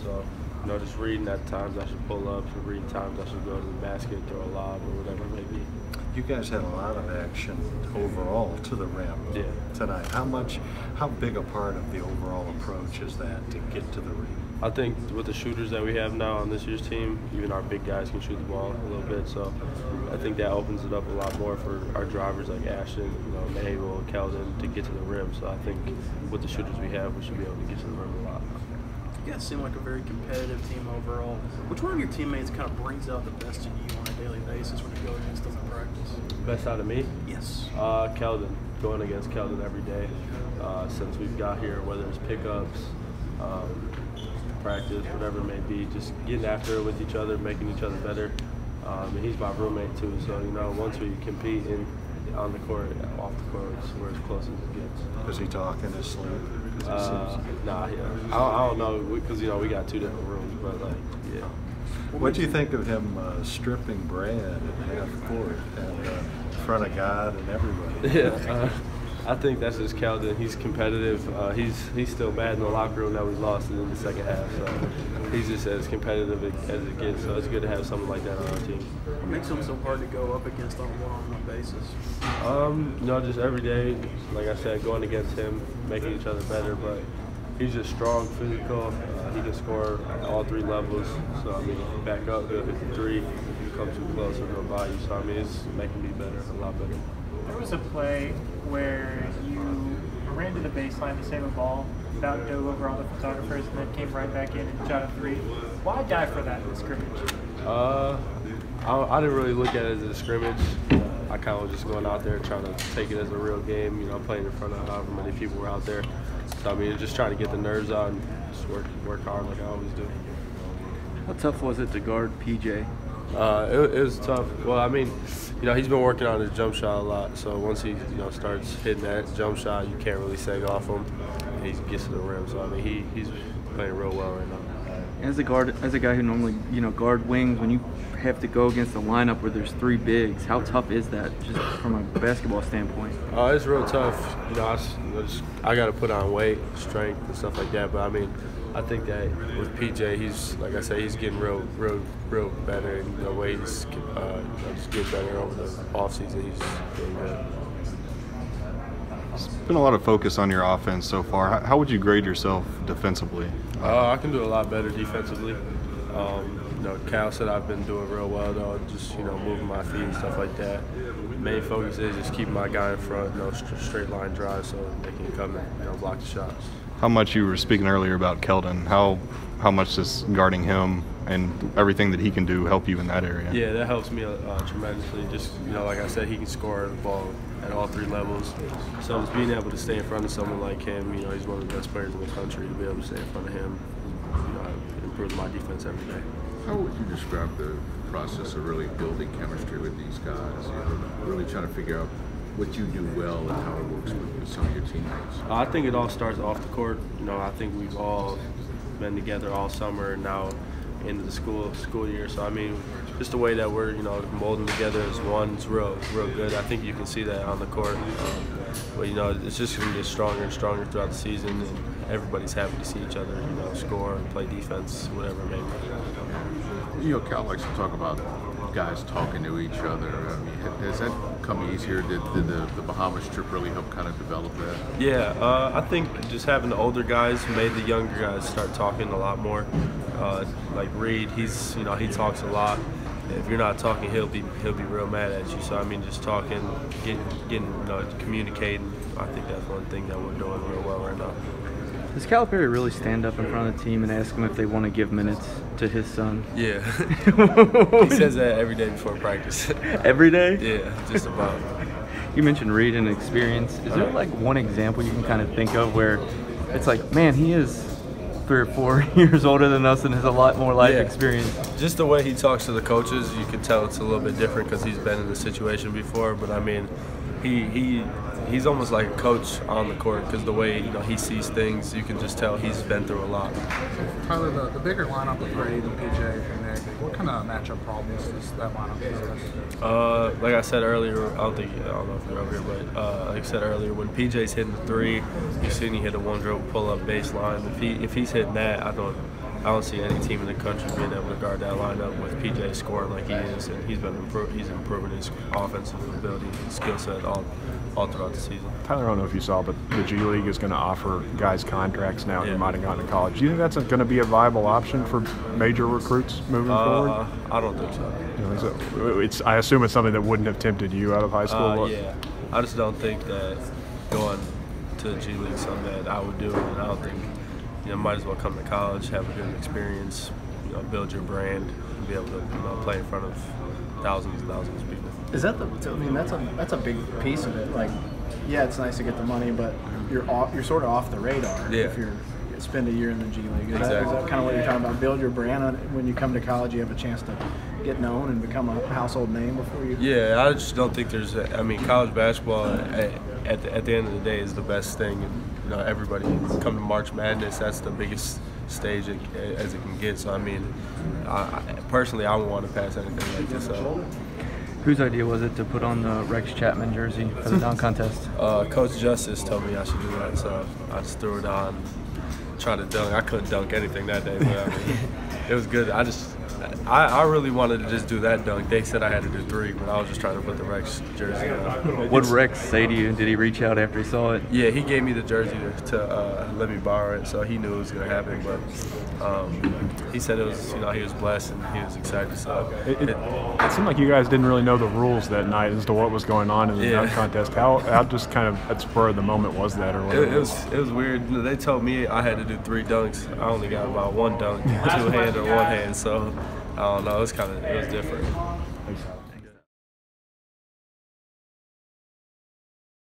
So, you know, just reading at times I should pull up, and reading times I should go to the basket, throw a lob, or whatever it may be. You guys had a lot of action overall to the rim tonight. How big a part of the overall approach is that to get to the rim? I think with the shooters that we have now on this year's team, even our big guys can shoot the ball a little bit. So I think that opens it up a lot more for our drivers like Ashton, Herro, Keldon to get to the rim. So I think with the shooters we have, we should be able to get to the rim a lot. You guys seem like a very competitive team overall. Which one of your teammates kind of brings out the best in you on a daily basis when you go against them in practice? Best out of me? Yes. Keldon. Going against Keldon every day since we've got here, whether it's pickups, practice, whatever it may be, just getting after it with each other, making each other better. And he's my roommate too, so once we compete on the court, off the court, we're as close as it gets. Does he talk in his sleep? Nah, yeah. I don't know, because we got two different rooms, but yeah. What do you think of him stripping Brad at half court and in front of God and everybody? Yeah, I think that's just Keldon. He's competitive. He's still mad in the locker room that we lost in the second half. So he's just as competitive as it gets. So it's good to have someone like that on our team. What makes him so hard to go up against on a one-on-one basis? Just every day, like I said, going against him, making each other better. But he's just strong, physical. He can score at all three levels. So back up, he'll hit the three. If you come too close, he'll go by you. So it's making me better, a lot better. There was a play where you ran to the baseline to save a ball, about dove over all the photographers, and then came right back in and shot a three. Why die for that in the scrimmage? I didn't really look at it as a scrimmage. I kind of was just going out there trying to take it as a real game, playing in front of however many people were out there. So, just trying to get the nerves out and just work hard like I always do. How tough was it to guard PJ? It was tough. Well, he's been working on his jump shot a lot. So once he, starts hitting that jump shot, you can't really sag off him. And he gets to the rim. So he's playing real well right now. As a guy who normally, guard wings, when you have to go against a lineup where there's three bigs, how tough is that, just from a basketball standpoint? It's real tough. I got to put on weight, strength, and stuff like that. But I think that with PJ, he's, like I say, he's getting real better, and the way he's just getting better over the offseason. He's doing good. There's been a lot of focus on your offense so far. How would you grade yourself defensively? I can do a lot better defensively. Cal said I've been doing real well, though, just, moving my feet and stuff like that. Main focus is just keeping my guy in front, straight line drive so they can come and, block the shots. How much you were speaking earlier about Keldon, how much does guarding him and everything that he can do help you in that area? Yeah, that helps me tremendously. Just, like I said, he can score the ball at all three levels. So just being able to stay in front of someone like him, he's one of the best players in the country, to be able to stay in front of him, improves my defense every day. How would you describe the process of really building chemistry with these guys? Really trying to figure out what you do well and how it works with some of your teammates? I think it all starts off the court. I think we've all been together all summer and now into the school year. So just the way that we're molding together as one is real good. I think you can see that on the court. But it's just going to get stronger and stronger throughout the season, and everybody's happy to see each other score and play defense, whatever it may be. Cal likes to talk about guys talking to each other. Has that come easier? Did the Bahamas trip really help kind of develop that? Yeah, I think just having the older guys made the younger guys start talking a lot more. Like Reed, he talks a lot. If you're not talking, he'll be real mad at you. So just talking, getting communicating. I think that's one thing that we're doing real well right now. Does Calipari really stand up in front of the team and ask them if they want to give minutes to his son? Yeah. He says that every day before practice. Every day? Yeah, just about. You mentioned Reed and experience. Is there one example you can kind of think of where it's like, man, he is 3 or 4 years older than us and has a lot more life experience? Just the way he talks to the coaches, you can tell it's a little bit different because he's been in the situation before. But he's almost like a coach on the court because the way he sees things, you can just tell he's been through a lot. Tyler, the bigger lineup with Reed and PJ and Nick, what kind of matchup problems does that lineup possess? Like I said earlier, I don't know if you're over here, but like I said earlier, when PJ's hitting the three, you've seen he hit a one dribble pull up baseline. If he's hitting that, I don't see any team in the country being able to guard that lineup with PJ scoring like he is, and he's improving his offensive ability and skill set all throughout the season. Tyler, I don't know if you saw, but the G League is going to offer guys contracts now who might have gone to college. Do you think that's going to be a viable option for major recruits moving forward? I don't think so. You don't think so? I assume it's something that wouldn't have tempted you out of high school. Yeah, I just don't think that going to the G League is something that I would do, and I don't think might as well come to college, have a good experience, build your brand, and be able to play in front of thousands and thousands of people. Is that that's a big piece of it. Like, yeah, it's nice to get the money, but you're sort of off the radar if you spend a year in the G League. Is that kind of what you're talking about? Build your brand. When you come to college, you have a chance to get known and become a household name before you. Yeah, I just don't think there's. College basketball at the end of the day is the best thing. And, everybody come to March Madness. That's the biggest stage as it can get. So personally, I wouldn't want to pass anything like this up. Whose idea was it to put on the Rex Chapman jersey for the dunk contest? Coach Justice told me I should do that, so I just threw it on, tried to dunk. I couldn't dunk anything that day, but it was good. I really wanted to just do that dunk. They said I had to do 3, but I was just trying to put the Rex jersey on. What did Rex say to you? Did he reach out after he saw it? Yeah, he gave me the jersey to let me borrow it, so he knew it was going to happen. But he said it was, he was blessed and he was excited. So it seemed like you guys didn't really know the rules that night as to what was going on in the dunk contest. How just kind of at spur of the moment was that, or whatever? It was weird. They told me I had to do 3 dunks. I only got about 1 dunk, 2 hand or 1 hand. So I don't know. It was different.